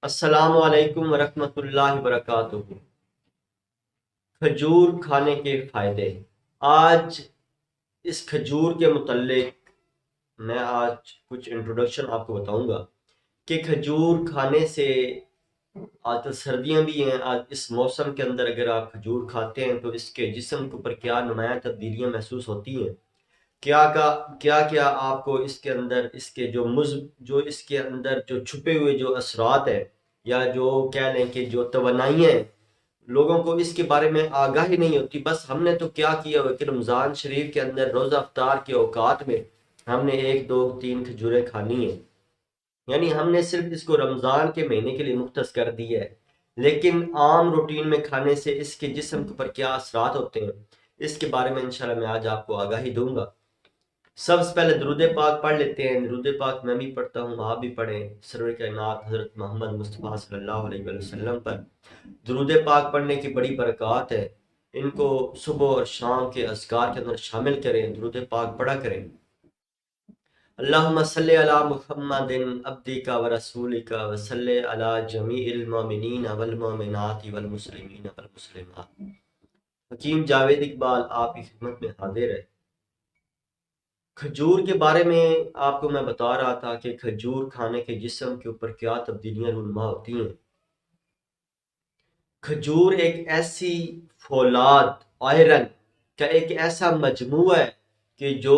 السلام علیکم ورحمۃ اللہ وبرکاتہ۔ کھجور کھانے کے فائدے۔ آج اس کھجور کے متعلق میں کچھ انٹروڈکشن آپ کو بتاؤں گا کہ کھجور کھانے سے آج تو سردیاں بھی ہیں، آج اس موسم کے اندر اگر آپ کھجور کھاتے ہیں تو اس کے جسم کے اوپر کیا نمایاں تبدیلیاں محسوس ہوتی ہیں، کیا آپ کو اس کے اندر اس کے جو اس کے اندر جو چھپے ہوئے جو اثرات ہیں یا جو کہہ لیں کہ جو توانائیاں ہیں، لوگوں کو اس کے بارے میں آگاہی نہیں ہوتی۔ بس ہم نے تو کیا کیا ہوا کہ رمضان شریف کے اندر روزہ افطار کے اوقات میں ہم نے 1 2 3 کھجوریں کھانی ہیں، یعنی ہم نے صرف اس کو رمضان کے مہینے کے لیے مختص کر دیا ہے، لیکن عام روٹین میں کھانے سے اس کے جسم پر کیا اثرات ہوتے ہیں اس کے بارے میں انشاءاللہ میں آج آپ کو آگاہی دوں گا۔ سب سے پہلے درود پاک پڑھ لیتے ہیں۔ درود پاک میں بھی پڑھتا ہوں، آپ بھی پڑھیں سرور کائنات حضرت محمد مصطفیٰ صلی اللہ علیہ وآلہ وسلم پر۔ درود پاک پڑھنے کی بڑی برکات ہے، ان کو صبح اور شام کے اذکار کے اندر شامل کریں، درود پاک پڑھا کریں۔ اللہم صلی علی محمد عبدک و رسولک وصلی علی جمیع المؤمنین والمؤمنات والمسلمین والمسلمات۔ حکیم جاوید اقبال آپ کی خدمت میں حاضر ہے۔ کھجور کے بارے میں آپ کو میں بتا رہا تھا کہ کھجور کھانے کے جسم کے اوپر کیا تبدیلیاں رونما ہوتی ہیں۔ کھجور ایک ایسی فولاد، آئرن کا ایک ایسا مجموعہ ہے کہ جو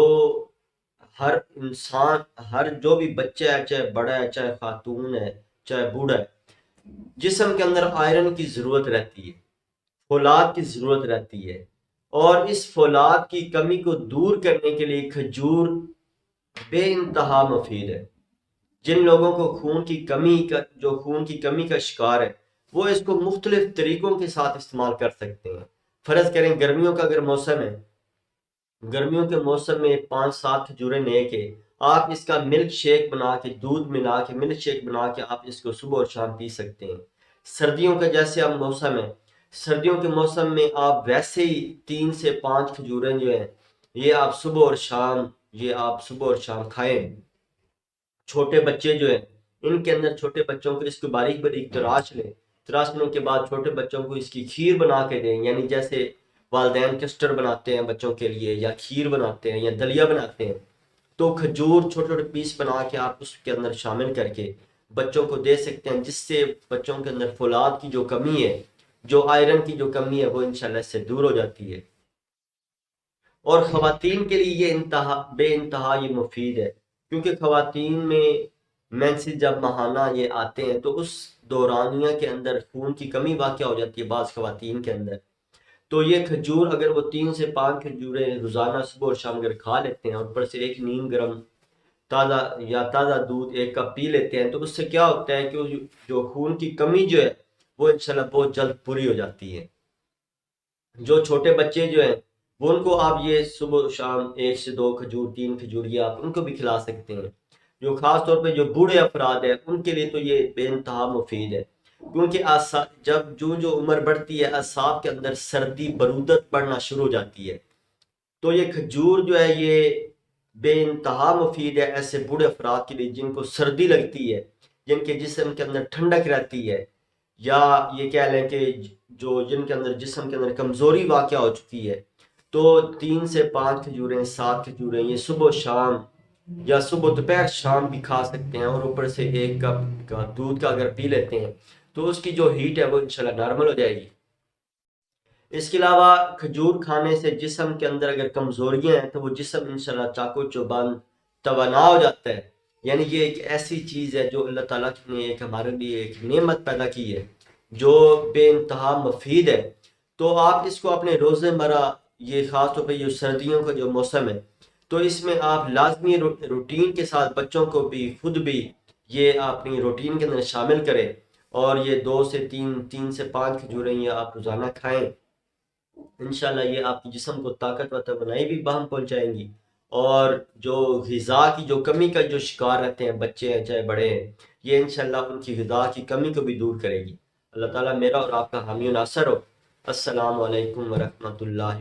ہر انسان، ہر جو بھی بچہ ہے، چاہے بڑا ہے، چاہے خاتون ہے، چاہے بوڑھا ہے، جسم کے اندر آئرن کی ضرورت رہتی ہے، فولاد کی ضرورت رہتی ہے، اور اس فولاد کی کمی کو دور کرنے کے لیے کھجور بے انتہا مفید ہے۔ جن لوگوں کو خون کی کمی کا شکار ہے، وہ اس کو مختلف طریقوں کے ساتھ استعمال کر سکتے ہیں۔ فرض کریں گرمیوں کا اگر موسم ہے، گرمیوں کے موسم میں 5 7 کھجوریں لے کے آپ اس کا ملک شیک بنا کے، دودھ ملا کے ملک شیک بنا کے آپ اس کو صبح اور شام پی سکتے ہیں۔ سردیوں کا جیسے اب موسم ہے، سردیوں کے موسم میں آپ ویسے ہی 3 سے 5 کھجوریں جو ہیں یہ آپ صبح اور شام کھائیں۔ چھوٹے بچے جو ہیں، ان کے اندر چھوٹے بچوں کو اس کو باریک باریک تراشنے کے بعد چھوٹے بچوں کو اس کی کھیر بنا کے دیں، یعنی جیسے والدین کسٹر بناتے ہیں بچوں کے لیے، یا کھیر بناتے ہیں یا دلیا بناتے ہیں، تو کھجور چھوٹے چھوٹے پیس بنا کے آپ اس کے اندر شامل کر کے بچوں کو دے سکتے ہیں، جس سے بچوں کے اندر فولاد کی جو کمی ہے، جو آئرن کی جو کمی ہے، وہ انشاءاللہ اس سے دور ہو جاتی ہے۔ اور خواتین کے لیے یہ بے انتہا یہ مفید ہے، کیونکہ خواتین میں مینسز جب ماہانہ یہ آتے ہیں تو اس دورانیہ کے اندر خون کی کمی واقع ہو جاتی ہے بعض خواتین کے اندر، تو یہ کھجور اگر وہ 3 سے 5 کھجوریں روزانہ صبح اور شام اگر کھا لیتے ہیں، اور اوپر سے 1 نیم گرم تازہ دودھ 1 کپ پی لیتے ہیں، تو اس سے کیا ہوتا ہے کہ جو خون کی کمی جو ہے وہ انشاءاللہ بہت جلد پوری ہو جاتی ہے۔ جو چھوٹے بچے جو ہیں وہ ان کو آپ یہ صبح شام 1 سے 2 کھجور 3 کھجور یہ آپ ان کو بھی کھلا سکتے ہیں۔ جو خاص طور پہ جو بوڑھے افراد ہیں ان کے لیے تو یہ بے انتہا مفید ہے، کیونکہ جب جو عمر بڑھتی ہے، اعصاب کے اندر سردی برودت پڑنا شروع ہو جاتی ہے، تو یہ کھجور جو ہے یہ بے انتہا مفید ہے ایسے بوڑھے افراد کے لیے جن کو سردی لگتی ہے، جن کے جسم کے اندر ٹھنڈک رہتی ہے، یا یہ کہہ لیں کہ جن کے اندر جسم کے اندر کمزوری واقع ہو چکی ہے، تو 3 سے 5 کھجوریں 7 کھجوریں یہ صبح شام یا صبح دوپہر شام بھی کھا سکتے ہیں، اور اوپر سے 1 کپ کا دودھ کا اگر پی لیتے ہیں تو اس کی جو ہیٹ ہے وہ انشاءاللہ نارمل ہو جائے گی۔ اس کے علاوہ کھجور کھانے سے جسم کے اندر اگر کمزوریاں ہیں تو وہ جسم انشاءاللہ چاقو چوبند توانا ہو جاتا ہے، یعنی یہ ایک ایسی چیز ہے جو اللہ تعالیٰ نے ہمارے لیے ایک نعمت پیدا کی ہے جو بے انتہا مفید ہے۔ تو آپ اس کو اپنے روزے مرہ، یہ خاص طور پہ یہ سردیوں کا جو موسم ہے، تو اس میں آپ لازمی روٹین کے ساتھ بچوں کو بھی خود بھی یہ اپنی روٹین کے اندر شامل کریں، اور یہ 2 سے 3 کھجوریں یہ آپ روزانہ کھائیں۔ انشاءاللہ یہ آپ کی جسم کو طاقت و توانائی بھی باہم پہنچائیں گی، اور جو غذا کی جو کمی کا جو شکار رہتے ہیں بچے ہیں چاہے بڑے ہیں، یہ انشاءاللہ ان کی غذا کی کمی کو بھی دور کرے گی۔ اللہ تعالیٰ میرا اور آپ کا حامی و ناصر ہو۔ السلام علیکم ورحمۃ اللہ۔